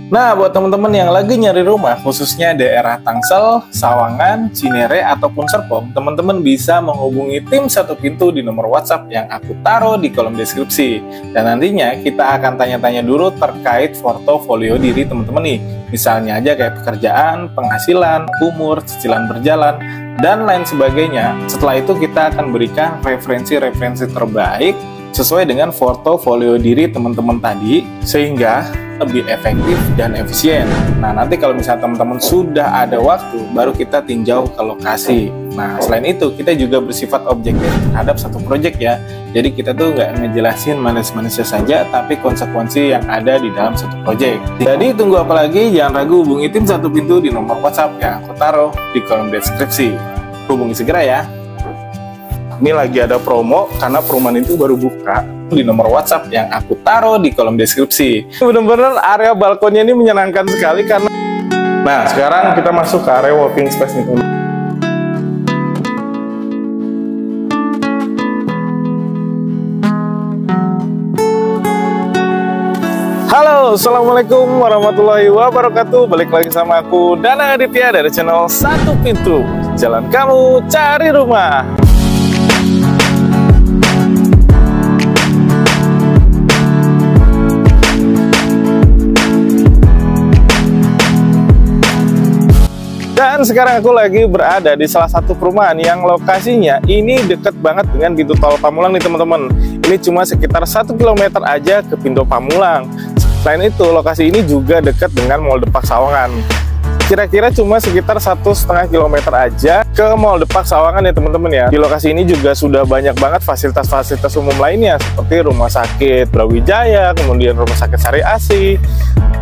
Nah, buat teman-teman yang lagi nyari rumah, khususnya daerah Tangsel, Sawangan, Cinere, ataupun Serpong, teman-teman bisa menghubungi tim Satu Pintu di nomor WhatsApp yang aku taruh di kolom deskripsi. Dan nantinya kita akan tanya-tanya dulu terkait portofolio diri teman-teman nih. Misalnya aja kayak pekerjaan, penghasilan, umur, cicilan berjalan, dan lain sebagainya. Setelah itu kita akan berikan referensi-referensi terbaik sesuai dengan portofolio diri teman-teman tadi, sehingga lebih efektif dan efisien. Nah, nanti kalau misalnya teman-teman sudah ada waktu, baru kita tinjau ke lokasi. Nah, selain itu, kita juga bersifat objektif terhadap satu proyek ya. Jadi kita tuh nggak ngejelasin manis-manisnya saja, tapi konsekuensi yang ada di dalam satu proyek. Jadi tunggu apa lagi? Jangan ragu, hubungi tim Satu Pintu di nomor WhatsApp yang aku taruh di kolom deskripsi. Hubungi segera ya. Ini lagi ada promo karena perumahan itu baru buka di nomor WhatsApp yang aku taruh di kolom deskripsi. Bener-bener area balkonnya ini menyenangkan sekali karena... Nah, sekarang kita masuk ke area walking space nih. Halo, assalamualaikum warahmatullahi wabarakatuh. Balik lagi sama aku Danang Aditya dari channel Satu Pintu. Jalan kamu cari rumah. Dan sekarang aku lagi berada di salah satu perumahan yang lokasinya ini deket banget dengan pintu tol Pamulang nih teman-teman. Ini cuma sekitar 1 km aja ke pintu Pamulang. Selain itu, lokasi ini juga dekat dengan Mall Depak Sawangan. Kira-kira cuma sekitar 1,5 km aja ke Mall Depak Sawangan ya teman-teman ya. Di lokasi ini juga sudah banyak banget fasilitas-fasilitas umum lainnya seperti rumah sakit Brawijaya, kemudian rumah sakit Sari Asih,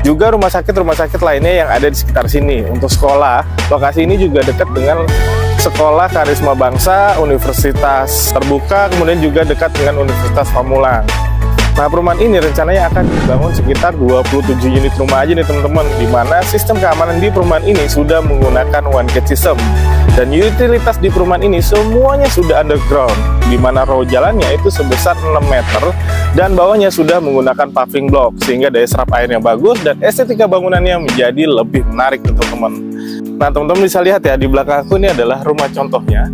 juga rumah sakit lainnya yang ada di sekitar sini. Untuk sekolah, lokasi ini juga dekat dengan Sekolah Karisma Bangsa, Universitas Terbuka, kemudian juga dekat dengan Universitas Pamulang. Nah, perumahan ini rencananya akan dibangun sekitar 27 unit rumah aja nih teman-teman, di mana sistem keamanan di perumahan ini sudah menggunakan one gate system, dan utilitas di perumahan ini semuanya sudah underground, di mana row jalannya itu sebesar 6 meter dan bawahnya sudah menggunakan paving block, sehingga daya serap airnya bagus dan estetika bangunannya menjadi lebih menarik teman-teman. Nah, teman-teman bisa lihat ya, di belakang aku ini adalah rumah contohnya,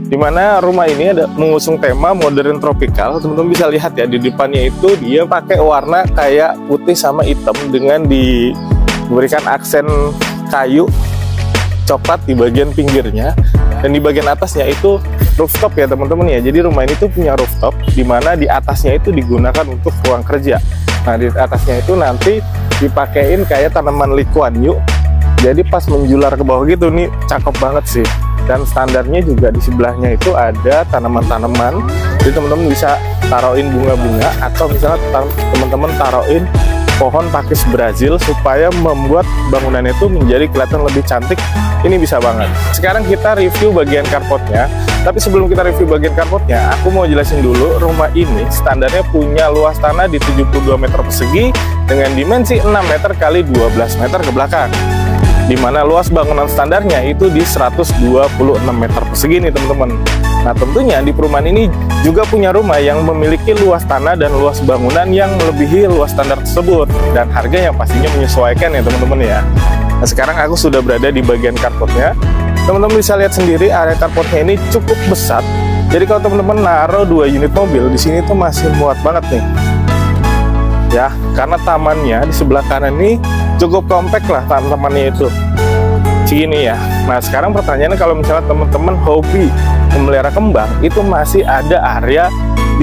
di mana rumah ini ada mengusung tema modern tropical. Teman-teman bisa lihat ya, di depannya itu dia pakai warna kayak putih sama hitam dengan diberikan aksen kayu coklat di bagian pinggirnya, dan di bagian atasnya itu rooftop ya teman-teman ya. Jadi rumah ini tuh punya rooftop, di mana di atasnya itu digunakan untuk ruang kerja. Nah, di atasnya itu nanti dipakein kayak tanaman likuan yuk. Jadi pas menjular ke bawah gitu nih, cakep banget sih. Dan standarnya juga di sebelahnya itu ada tanaman-tanaman. Jadi teman-teman bisa taruhin bunga-bunga, atau misalnya teman-teman taruhin pohon pakis Brazil supaya membuat bangunannya itu menjadi kelihatan lebih cantik. Ini bisa banget. Sekarang kita review bagian carportnya. Tapi sebelum kita review bagian carportnya, aku mau jelasin dulu, rumah ini standarnya punya luas tanah di 72 meter persegi dengan dimensi 6 meter kali 12 meter ke belakang, di mana luas bangunan standarnya itu di 126 meter persegi nih teman-teman. Nah, tentunya di perumahan ini juga punya rumah yang memiliki luas tanah dan luas bangunan yang melebihi luas standar tersebut, dan harga yang pastinya menyesuaikan ya teman-teman ya. Nah, sekarang aku sudah berada di bagian carportnya. Teman-teman bisa lihat sendiri, area carportnya ini cukup besar. Jadi kalau teman-teman naruh 2 unit mobil di sini tuh masih muat banget nih ya, karena tamannya di sebelah kanan ini cukup kompak lah tamannya itu segini ya. Nah, sekarang pertanyaannya, kalau misalnya teman-teman hobi memelihara kembang, itu masih ada area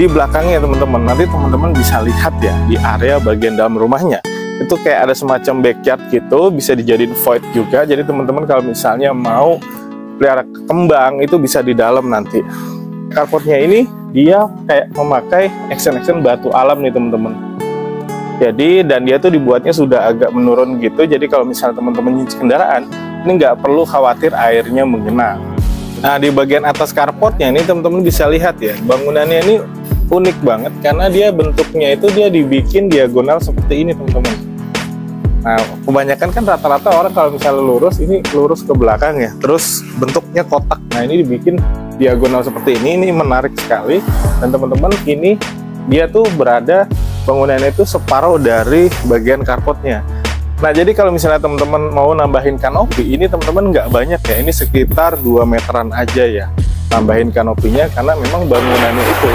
di belakangnya teman-teman. Nanti teman-teman bisa lihat ya, di area bagian dalam rumahnya itu kayak ada semacam backyard gitu, bisa dijadiin void juga. Jadi teman-teman kalau misalnya mau pelihara kembang itu bisa di dalam nanti. Carportnya ini dia kayak memakai action batu alam nih teman-teman. Jadi, dan dia tuh dibuatnya sudah agak menurun gitu. Jadi kalau misalnya teman-teman nyuci kendaraan, ini nggak perlu khawatir airnya mengenang. Nah, di bagian atas carportnya ini teman-teman bisa lihat ya, bangunannya ini unik banget karena dia bentuknya itu dia dibikin diagonal seperti ini teman-teman. Nah, kebanyakan kan rata-rata orang kalau misalnya lurus, ini lurus ke belakang ya, terus bentuknya kotak. Nah, ini dibikin diagonal seperti ini menarik sekali. Dan teman-teman, ini dia tuh berada, bangunannya itu separuh dari bagian carportnya. Nah, jadi kalau misalnya teman-teman mau nambahin kanopi, ini teman-teman nggak banyak ya, ini sekitar 2 meteran aja ya nambahin kanopinya, karena memang bangunannya itu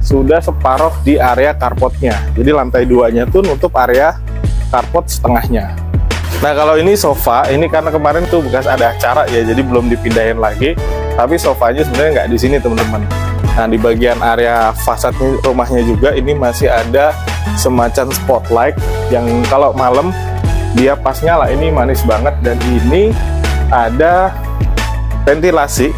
sudah separuh di area carportnya. Jadi lantai 2-nya tuh nutup area carport setengahnya. Nah, kalau ini sofa, ini karena kemarin tuh bekas ada acara ya, jadi belum dipindahin lagi. Tapi sofanya sebenarnya nggak di sini teman-teman. Nah, di bagian area fasad rumahnya juga ini masih ada semacam spotlight yang kalau malam dia pas nyala ini manis banget, dan ini ada ventilasi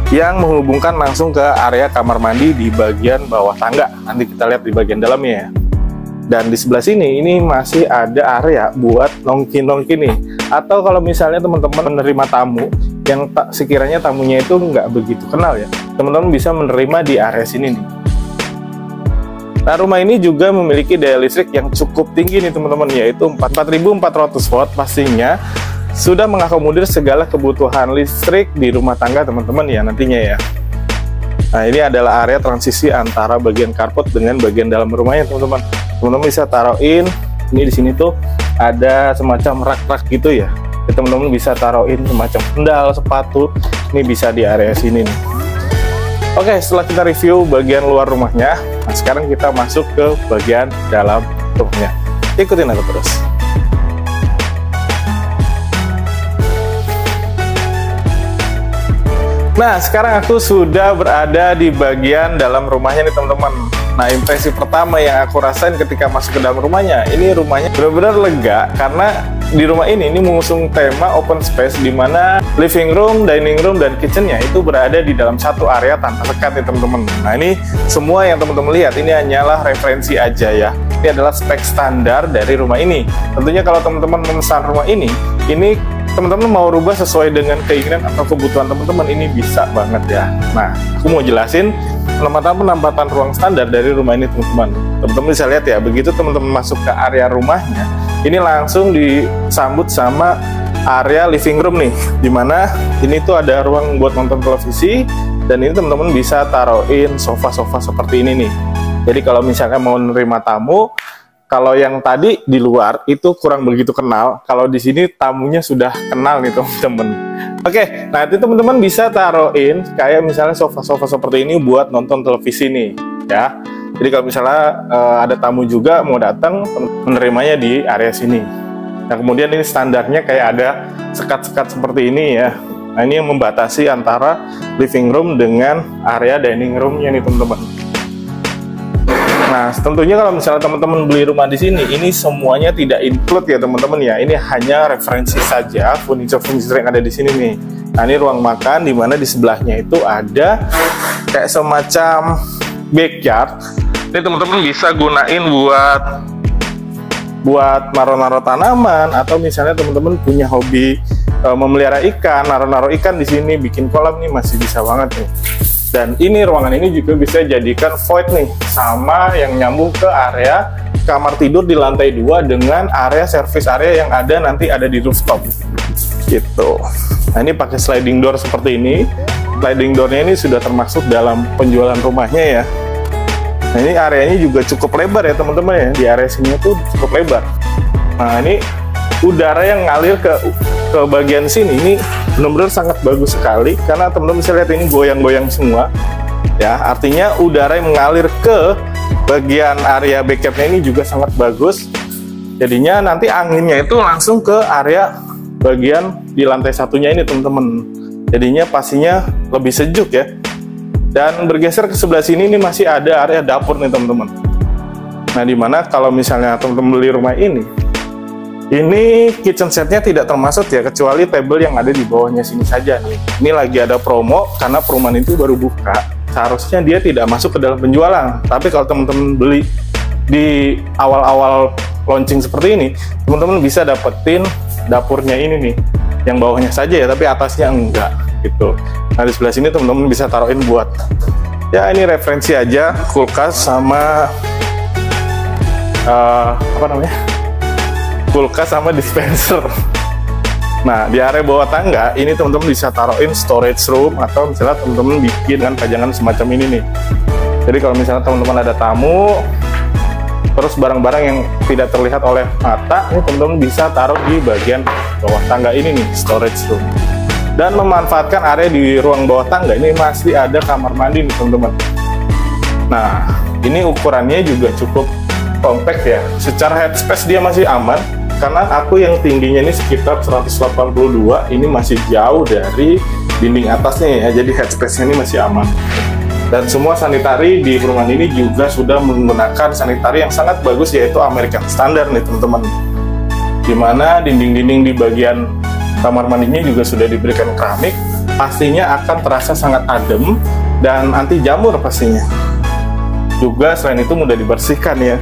yang menghubungkan langsung ke area kamar mandi di bagian bawah tangga. Nanti kita lihat di bagian dalamnya ya. Dan di sebelah sini ini masih ada area buat nongki-nongki nih. Atau kalau misalnya teman-teman menerima tamu yang sekiranya tamunya itu nggak begitu kenal ya, teman-teman bisa menerima di area sini nih. Nah, rumah ini juga memiliki daya listrik yang cukup tinggi nih teman-teman, yaitu 4400 watt, pastinya sudah mengakomodir segala kebutuhan listrik di rumah tangga teman-teman ya nantinya ya. Nah, ini adalah area transisi antara bagian carport dengan bagian dalam rumahnya teman-teman. Teman-teman bisa taruhin, ini di sini tuh ada semacam rak-rak gitu ya. Teman-teman bisa taruhin semacam sendal, sepatu, ini bisa di area sini nih. Oke, setelah kita review bagian luar rumahnya, nah sekarang kita masuk ke bagian dalam rumahnya. Ikutin aku terus. Nah, sekarang aku sudah berada di bagian dalam rumahnya nih teman-teman. Nah, impresi pertama yang aku rasain ketika masuk ke dalam rumahnya, ini rumahnya benar-benar lega karena di rumah ini mengusung tema open space, di mana living room, dining room, dan kitchennya itu berada di dalam satu area tanpa sekat nih teman-teman. Nah, ini semua yang teman-teman lihat ini hanyalah referensi aja ya. Ini adalah spek standar dari rumah ini. Tentunya kalau teman-teman memesan rumah ini teman-teman mau rubah sesuai dengan keinginan atau kebutuhan teman-teman, ini bisa banget ya. Nah, aku mau jelasin penempatan ruang standar dari rumah ini teman-teman. Teman-teman bisa lihat ya, begitu teman-teman masuk ke area rumahnya, ini langsung disambut sama area living room nih, dimana ini tuh ada ruang buat nonton televisi, dan ini teman-teman bisa taruhin sofa-sofa seperti ini nih. Jadi kalau misalnya mau menerima tamu, kalau yang tadi di luar itu kurang begitu kenal, kalau di sini tamunya sudah kenal nih teman-teman. Oke, nanti teman-teman bisa taruhin kayak misalnya sofa-sofa seperti ini buat nonton televisi nih, ya. Jadi kalau misalnya ada tamu juga mau datang, menerimanya di area sini. Nah, kemudian ini standarnya kayak ada sekat-sekat seperti ini ya. Nah, ini yang membatasi antara living room dengan area dining roomnya nih teman-teman. Nah, tentunya kalau misalnya teman-teman beli rumah di sini, ini semuanya tidak include ya teman-teman ya. Ini hanya referensi saja furniture yang ada di sini nih. Nah, ini ruang makan di mana di sebelahnya itu ada kayak semacam backyard. Ini teman-teman bisa gunain buat naruh-naruh tanaman, atau misalnya teman-teman punya hobi memelihara ikan, naruh-naruh ikan di sini, bikin kolam nih masih bisa banget nih. Dan ini ruangan ini juga bisa jadikan void nih, sama yang nyambung ke area kamar tidur di lantai 2 dengan area service area yang ada nanti ada di rooftop gitu. Nah, ini pakai sliding door seperti ini. Sliding doornya ini sudah termasuk dalam penjualan rumahnya ya. Nah, ini areanya juga cukup lebar ya teman-teman ya. Di area sini tuh cukup lebar. Nah, ini udara yang ngalir ke bagian sini ini benar-benar sangat bagus sekali, karena teman-teman bisa lihat ini goyang-goyang semua ya, artinya udara yang mengalir ke bagian area backupnya ini juga sangat bagus. Jadinya nanti anginnya itu langsung ke area bagian di lantai satunya ini teman-teman, jadinya pastinya lebih sejuk ya. Dan bergeser ke sebelah sini ini masih ada area dapur nih teman-teman. Nah, dimana kalau misalnya teman-teman beli rumah ini kitchen setnya tidak termasuk ya, kecuali table yang ada di bawahnya sini saja nih. Ini lagi ada promo karena perumahan itu baru buka. Seharusnya dia tidak masuk ke dalam penjualan. Tapi kalau teman-teman beli di awal-awal launching seperti ini, teman-teman bisa dapetin dapurnya ini nih, yang bawahnya saja ya, tapi atasnya enggak gitu. Nah, di sebelah sini teman-teman bisa taruhin buat ya ini referensi aja, kulkas sama kulkas sama dispenser. Nah, di area bawah tangga ini teman-teman bisa taruhin storage room, atau misalnya teman-teman bikin dengan pajangan semacam ini nih. Jadi kalau misalnya teman-teman ada tamu, Terus barang-barang yang tidak terlihat oleh mata ini teman-teman bisa taruh di bagian bawah tangga ini nih, storage room. Dan memanfaatkan area di ruang bawah tangga ini masih ada kamar mandi nih teman-teman. Nah, ini ukurannya juga cukup compact ya. Secara headspace dia masih aman, karena aku yang tingginya ini sekitar 182, ini masih jauh dari dinding atasnya ya, jadi headspace-nya ini masih aman. Dan semua sanitari di perumahan ini juga sudah menggunakan sanitari yang sangat bagus, yaitu American Standard nih teman-teman. Dimana dinding-dinding di bagian kamar mandinya juga sudah diberikan keramik, pastinya akan terasa sangat adem dan anti jamur pastinya. Juga selain itu mudah dibersihkan ya.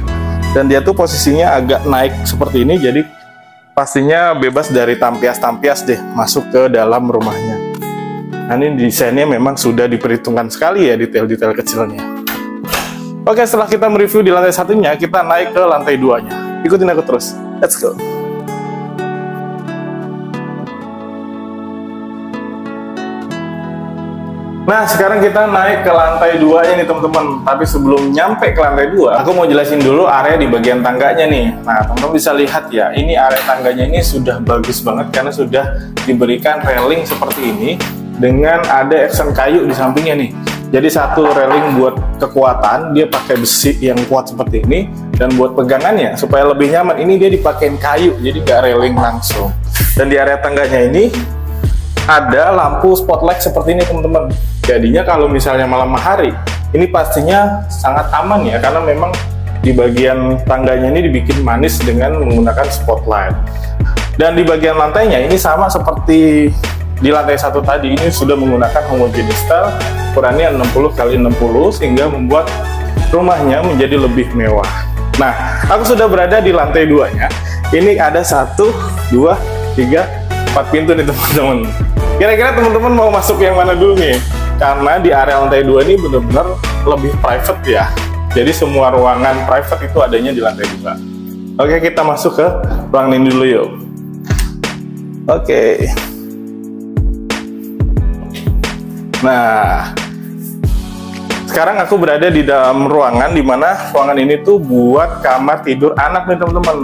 Dan dia tuh posisinya agak naik seperti ini, jadi pastinya bebas dari tampias-tampias deh masuk ke dalam rumahnya. Nah, ini desainnya memang sudah diperhitungkan sekali ya, detail-detail kecilnya. Oke, setelah kita mereview di lantai satunya, kita naik ke lantai 2-nya. Ikutin aku terus, let's go. Nah, sekarang kita naik ke lantai 2 ini teman-teman. Tapi sebelum nyampe ke lantai 2, aku mau jelasin dulu area di bagian tangganya nih. Nah, teman-teman bisa lihat ya, ini area tangganya ini sudah bagus banget karena sudah diberikan railing seperti ini dengan ada accent kayu di sampingnya nih. Jadi satu railing buat kekuatan, dia pakai besi yang kuat seperti ini, dan buat pegangannya supaya lebih nyaman, ini dia dipakein kayu, jadi nggak railing langsung. Dan di area tangganya ini ada lampu spotlight seperti ini teman-teman. Jadinya kalau misalnya malam hari, ini pastinya sangat aman ya, karena memang di bagian tangganya ini dibikin manis dengan menggunakan spotlight. Dan di bagian lantainya ini sama seperti di lantai 1 tadi, ini sudah menggunakan homogeneous style, ukurannya 60 x 60 sehingga membuat rumahnya menjadi lebih mewah. Nah, aku sudah berada di lantai 2-nya. Ini ada 1, 2, 3, 4 pintu nih teman-teman. Kira-kira teman-teman mau masuk yang mana dulu nih? Karena di area lantai 2 ini benar-benar lebih private ya. Jadi semua ruangan private itu adanya di lantai 2. Oke, kita masuk ke ruangan ini dulu yuk. Oke. Nah, sekarang aku berada di dalam ruangan, dimana ruangan ini tuh buat kamar tidur anak nih teman-teman.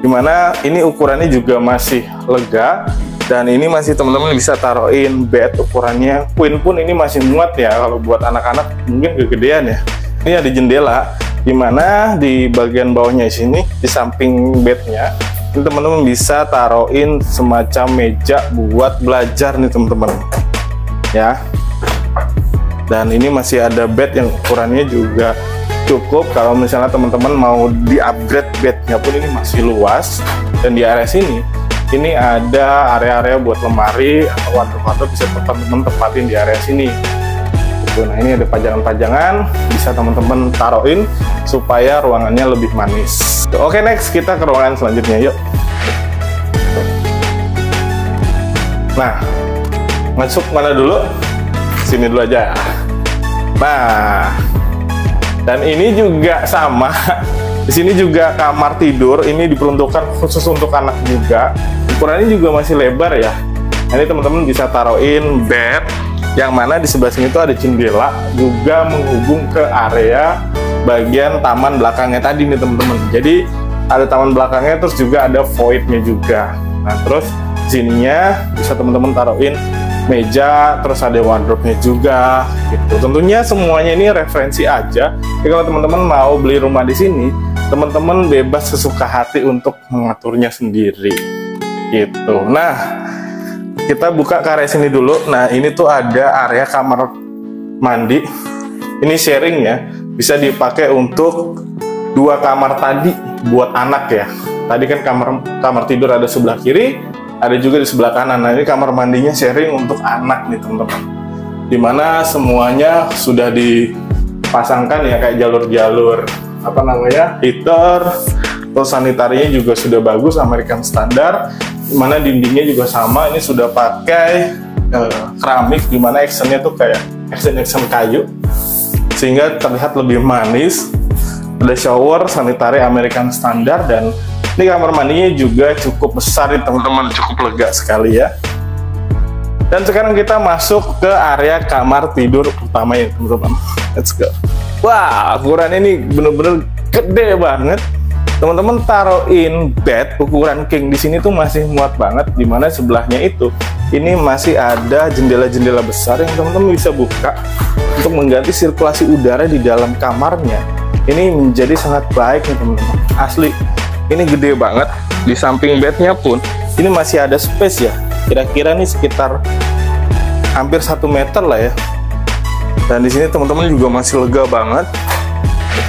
Dimana ini ukurannya juga masih lega, dan ini masih teman-teman bisa taruhin bed, ukurannya queen pun ini masih muat ya. Kalau buat anak-anak mungkin kegedean ya. Ini ada jendela, dimana di bagian bawahnya sini, di samping bednya, ini teman-teman bisa taruhin semacam meja buat belajar nih teman-teman ya. Dan ini masih ada bed yang ukurannya juga cukup. Kalau misalnya teman-teman mau di-upgrade bednya pun ini masih luas. Dan di area sini, ini ada area-area buat lemari atau wardrobe bisa teman-teman tempatin di area sini. Nah, ini ada pajangan-pajangan, bisa teman-teman taruhin supaya ruangannya lebih manis. Oke, next kita ke ruangan selanjutnya, yuk. Nah, masuk mana dulu? Sini dulu aja. Nah, dan ini juga sama. Di sini juga kamar tidur, ini diperuntukkan khusus untuk anak juga. Ukurannya juga masih lebar ya. Ini teman-teman bisa taruhin bed, yang mana di sebelah sini tuh ada jendela juga menghubung ke area bagian taman belakangnya tadi nih teman-teman. Jadi ada taman belakangnya, terus juga ada voidnya juga. Nah, terus sininya bisa teman-teman taruhin meja, terus ada wardrobe-nya juga gitu. Tentunya semuanya ini referensi aja. Jadi kalau teman-teman mau beli rumah di sini, teman-teman bebas sesuka hati untuk mengaturnya sendiri gitu. Nah, kita buka ke area sini dulu. Nah, ini tuh ada area kamar mandi. Ini sharing ya, bisa dipakai untuk 2 kamar tadi buat anak ya. Tadi kan kamar tidur ada sebelah kiri, ada juga di sebelah kanan. Nah, ini kamar mandinya sharing untuk anak nih teman-teman, dimana semuanya sudah dipasangkan ya, kayak jalur-jalur apa namanya, heater, terus sanitarinya juga sudah bagus American Standard, dimana dindingnya juga sama, ini sudah pakai keramik, dimana actionnya tuh kayak action kayu sehingga terlihat lebih manis. Ada shower sanitari American Standard, dan ini kamar mandinya juga cukup besar nih teman-teman, cukup lega sekali ya. Dan sekarang kita masuk ke area kamar tidur utama ya teman-teman. Let's go. Wah, ukurannya ini bener-bener gede banget. Teman-teman taruhin bed ukuran king di sini tuh masih muat banget, dimana sebelahnya itu ini masih ada jendela-jendela besar yang teman-teman bisa buka untuk mengganti sirkulasi udara di dalam kamarnya. Ini menjadi sangat baik nih teman-teman, asli ini gede banget. Di samping bednya pun ini masih ada space ya, kira-kira nih sekitar hampir 1 meter lah ya. Dan di sini teman-teman juga masih lega banget.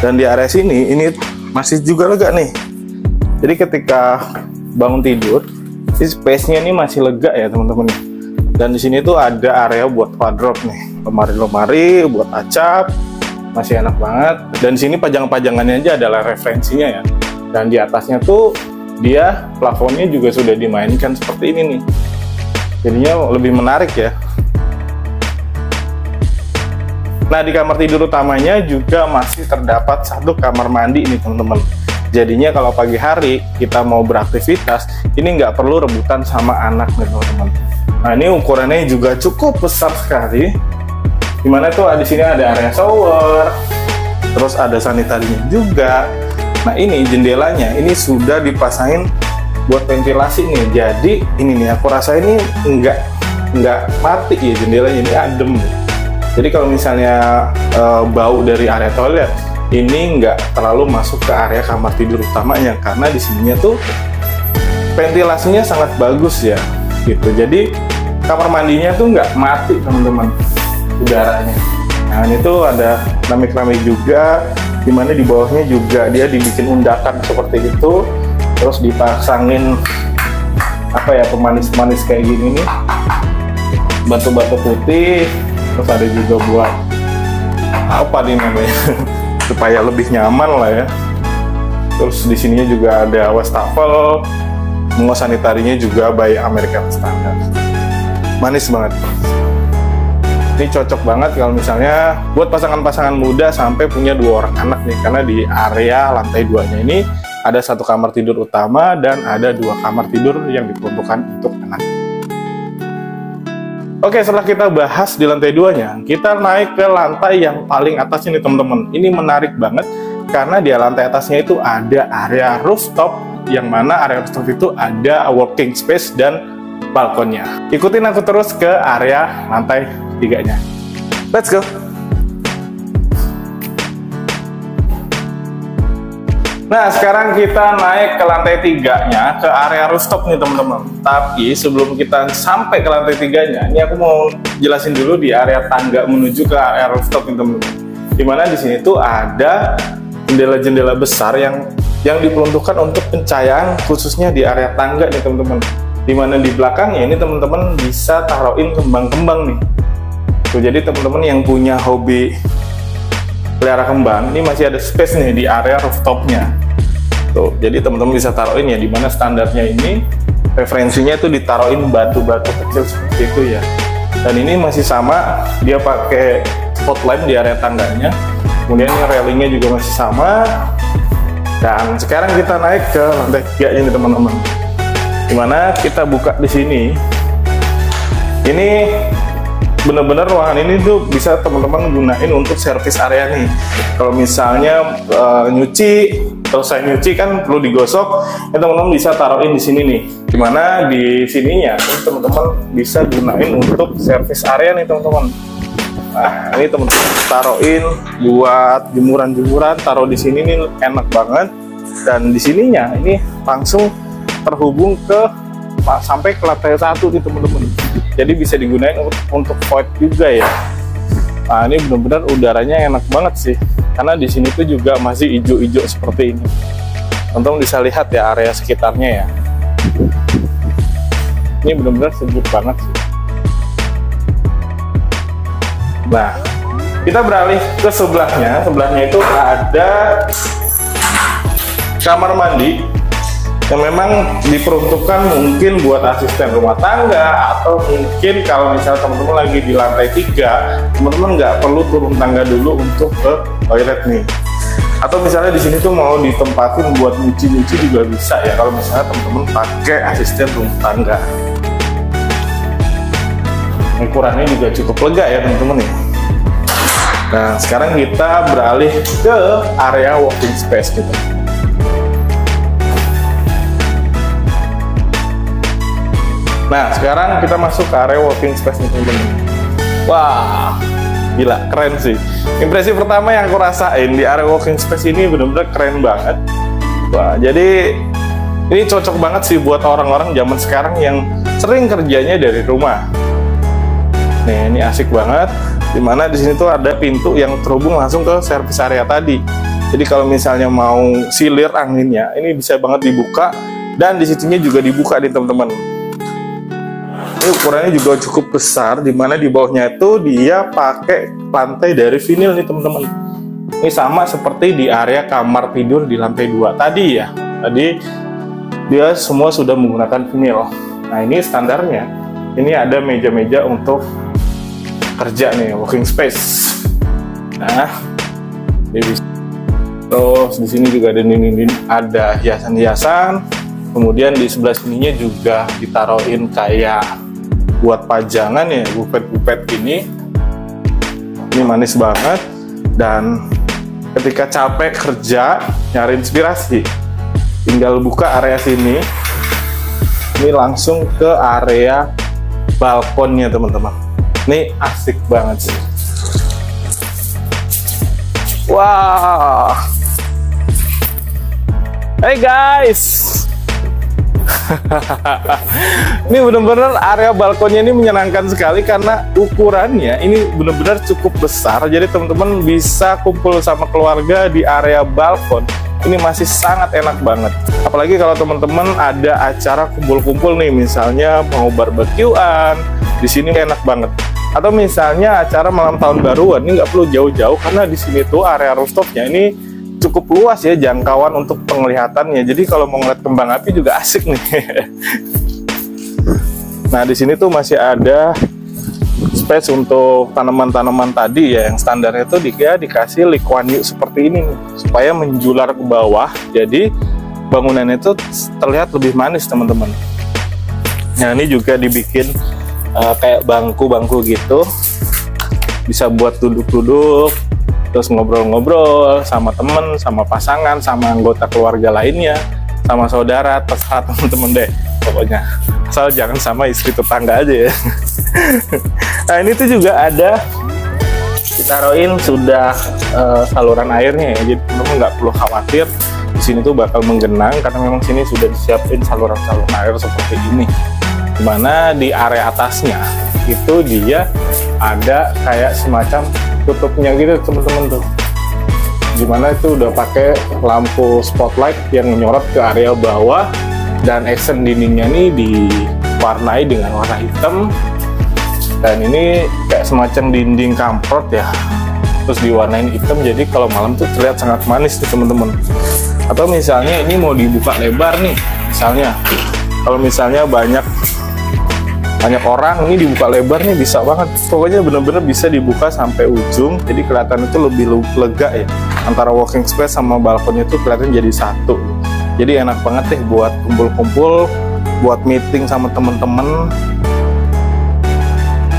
Dan di area sini ini masih juga lega nih. Jadi ketika bangun tidur, si space-nya ini masih lega ya teman-teman. Dan di sini tuh ada area buat wardrobe nih, lemari-lemari buat acap, masih enak banget. Dan di sini pajang-pajangannya aja adalah referensinya ya. Dan di atasnya tuh dia plafonnya juga sudah dimainkan seperti ini nih. Jadinya lebih menarik ya. Nah, di kamar tidur utamanya juga masih terdapat 1 kamar mandi nih teman-teman. Jadinya kalau pagi hari kita mau beraktivitas, ini nggak perlu rebutan sama anak nih teman-teman. Nah, ini ukurannya juga cukup besar sekali. Dimana tuh di sini ada area shower, terus ada sanitarinya juga. Nah, ini jendelanya ini sudah dipasangin buat ventilasi nih. Jadi ini nih aku rasa ini nggak mati ya jendelanya, ini adem. Jadi kalau misalnya bau dari area toilet, ini nggak terlalu masuk ke area kamar tidur utamanya, karena di sininya tuh ventilasinya sangat bagus ya, gitu. Jadi kamar mandinya tuh nggak mati teman-teman udaranya. Nah, ini tuh ada keramik-keramik juga, dimana di bawahnya juga dia dibikin undakan seperti itu, terus dipasangin apa ya, pemanis-pemanis kayak gini nih, batu-batu putih. Terus ada juga buat apa nih namanya supaya lebih nyaman lah ya. Terus di sininya juga ada wastafel, semua sanitarinya juga by American Standard. Manis banget. Ini cocok banget kalau misalnya buat pasangan-pasangan muda sampai punya 2 orang anak nih, karena di area lantai 2-nya ini ada 1 kamar tidur utama dan ada 2 kamar tidur yang diperuntukkan untuk anak. Oke, setelah kita bahas di lantai 2-nya, kita naik ke lantai yang paling atas ini teman-teman. Ini menarik banget karena di lantai atasnya itu ada area rooftop, yang mana area rooftop itu ada working space dan balkonnya. Ikutin aku terus ke area lantai 3-nya. Let's go! Nah, sekarang kita naik ke lantai 3-nya, ke area rooftop nih teman-teman. Tapi sebelum kita sampai ke lantai 3-nya, ini aku mau jelasin dulu di area tangga menuju ke area rooftop nih teman-teman. Dimana di sini tuh ada jendela-jendela besar yang diperuntukkan untuk pencahayaan, khususnya di area tangga nih teman-teman. Dimana di belakangnya ini teman-teman bisa taruhin kembang-kembang nih. Tuh, jadi teman-teman yang punya hobi pelihara kembang, ini masih ada space nih di area rooftopnya. Tuh, jadi teman-teman bisa taruhin ya, dimana standarnya ini referensinya itu ditaruhin batu-batu kecil seperti itu ya. Dan ini masih sama, dia pakai spotlight di area tangganya. Kemudian ini railingnya juga masih sama. Dan sekarang kita naik ke lantai 3 ini teman-teman. Dimana kita buka di sini. Ini bener-bener ruangan ini tuh bisa teman-teman gunain untuk service area nih. Kalau misalnya nyuci, selesai nyuci kan perlu digosok, ya teman-teman bisa taruhin di sini nih. Dimana di sininya teman-teman bisa gunain untuk service area nih teman-teman. Nah, ini teman-teman taruhin buat jemuran-jemuran, taruh di sini nih enak banget. Dan di sininya ini langsung terhubung ke sampai ke lantai 1 nih teman-teman. Jadi bisa digunakan untuk void juga ya. Nah, ini benar-benar udaranya enak banget sih, karena di sini tuh juga masih hijau-hijau seperti ini. Teman-teman bisa lihat ya area sekitarnya ya. Ini benar-benar sejuk banget sih. Nah, kita beralih ke sebelahnya. Sebelahnya itu ada kamar mandi yang memang diperuntukkan mungkin buat asisten rumah tangga, atau mungkin kalau misalnya teman-teman lagi di lantai 3, teman-teman nggak perlu turun tangga dulu untuk ke toilet nih. Atau misalnya di sini tuh mau ditempatin buat nyuci-nyuci juga bisa ya, kalau misalnya teman-teman pakai asisten rumah tangga. Ukurannya juga cukup lega ya teman-teman nih. Nah, sekarang kita beralih ke area walking space gitu. Nah, sekarang kita masuk ke area walking space nih teman-teman. Wah, gila, keren sih. Impresi pertama yang aku rasain di area walking space ini bener-bener keren banget. Wah, jadi ini cocok banget sih buat orang-orang zaman sekarang yang sering kerjanya dari rumah. Nih, ini asik banget. Dimana di sini tuh ada pintu yang terhubung langsung ke service area tadi. Jadi kalau misalnya mau silir anginnya, ini bisa banget dibuka, dan di situnya juga dibuka nih teman-teman. Ini ukurannya juga cukup besar, dimana di bawahnya itu dia pakai lantai dari vinil nih teman-teman. Ini sama seperti di area kamar tidur di lantai 2 tadi ya. Tadi dia semua sudah menggunakan vinil. Nah, ini standarnya. Ini ada meja-meja untuk kerja nih, walking space. Nah, terus di sini juga ada hiasan-hiasan. Kemudian di sebelah sininya juga ditaruhin kayak buat pajangan ya, bupet-bupet gini. Ini manis banget. Dan ketika capek kerja nyari inspirasi, tinggal buka area sini. Ini langsung ke area balkonnya teman-teman. Ini asik banget sih. Wah. Hey guys. Ini benar-benar area balkonnya ini menyenangkan sekali karena ukurannya ini benar-benar cukup besar. Jadi teman-teman bisa kumpul sama keluarga di area balkon. Ini masih sangat enak banget. Apalagi kalau teman-teman ada acara kumpul-kumpul nih, misalnya mau barbekyuan, di sini enak banget. Atau misalnya acara malam tahun baruan, ini nggak perlu jauh-jauh karena di sini tuh area rooftopnya ini cukup luas ya jangkauan untuk penglihatannya. Jadi kalau mau ngeliat kembang api juga asik nih. Nah, di sini tuh masih ada space untuk tanaman-tanaman tadi ya, yang standarnya tuh dikasih Lee Kuan Yew seperti ini nih, supaya menjular ke bawah. Jadi bangunannya itu terlihat lebih manis teman-teman. Nah, ini juga dibikin kayak bangku-bangku gitu, bisa buat duduk-duduk, terus ngobrol-ngobrol sama temen, sama pasangan, sama anggota keluarga lainnya, sama saudara, terserah temen-temen deh pokoknya. Asal jangan sama istri tetangga aja ya. Nah, ini tuh juga ada ditaruhin sudah saluran airnya ya, jadi temen-temen nggak perlu khawatir di sini tuh bakal menggenang karena memang sini sudah disiapin saluran-saluran air seperti ini. Dimana di area atasnya itu dia ada kayak semacam tutupnya gitu teman-teman tuh, gimana itu udah pakai lampu spotlight yang menyorot ke area bawah, dan accent dindingnya nih diwarnai dengan warna hitam, dan ini kayak semacam dinding kamprot ya, terus diwarnain hitam, jadi kalau malam tuh terlihat sangat manis nih teman-teman. Atau misalnya ini mau dibuka lebar nih, misalnya kalau misalnya banyak orang, ini dibuka lebar nih bisa banget. Pokoknya bener-bener bisa dibuka sampai ujung, jadi kelihatan itu lebih lega ya. Antara walking space sama balkonnya itu kelihatan jadi satu. Jadi enak banget deh buat kumpul-kumpul, buat meeting sama temen-temen.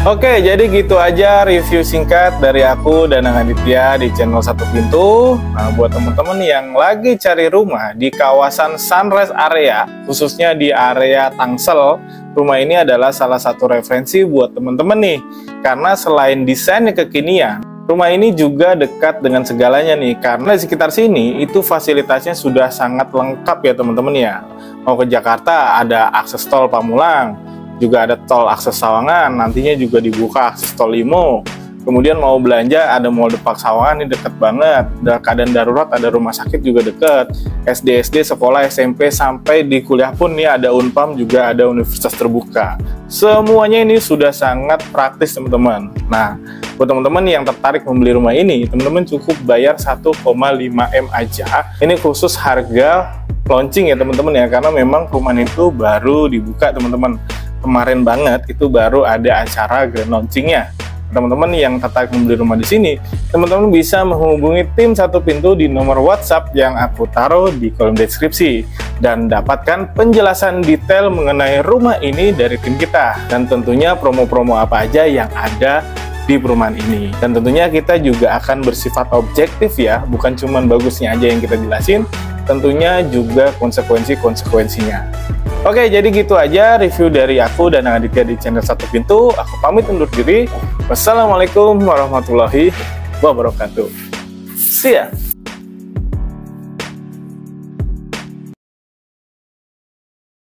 Oke, jadi gitu aja review singkat dari aku Danang Aditya di channel Satu Pintu. Nah, buat teman-teman yang lagi cari rumah di kawasan Sunrise area, khususnya di area Tangsel, rumah ini adalah salah satu referensi buat teman-teman nih. Karena selain desainnya kekinian, rumah ini juga dekat dengan segalanya nih. Karena di sekitar sini itu fasilitasnya sudah sangat lengkap ya teman-teman ya. Mau ke Jakarta ada akses tol Pamulang, juga ada tol akses Sawangan, nantinya juga dibuka akses tol Limo. Kemudian mau belanja ada Mall Depak Sawangan, ini deket banget. Ada keadaan darurat, ada rumah sakit juga deket. SD, sekolah, SMP, sampai di kuliah pun nih ada Unpam, juga ada universitas terbuka. Semuanya ini sudah sangat praktis teman-teman. Nah, buat teman-teman yang tertarik membeli rumah ini, teman-teman cukup bayar 1,5 M aja. Ini khusus harga launching ya teman-teman ya, karena memang perumahan itu baru dibuka teman-teman. Kemarin banget itu baru ada acara grand launchingnya. Teman-teman yang tertarik membeli rumah di sini, teman-teman bisa menghubungi tim Satu Pintu di nomor WhatsApp yang aku taruh di kolom deskripsi dan dapatkan penjelasan detail mengenai rumah ini dari tim kita, dan tentunya promo-promo apa aja yang ada di perumahan ini. Dan tentunya kita juga akan bersifat objektif ya, bukan cuma bagusnya aja yang kita jelasin, tentunya juga konsekuensi-konsekuensinya. Oke, jadi gitu aja review dari aku dan Aditya di channel Satu Pintu. Aku pamit undur diri. Wassalamualaikum warahmatullahi wabarakatuh. See ya!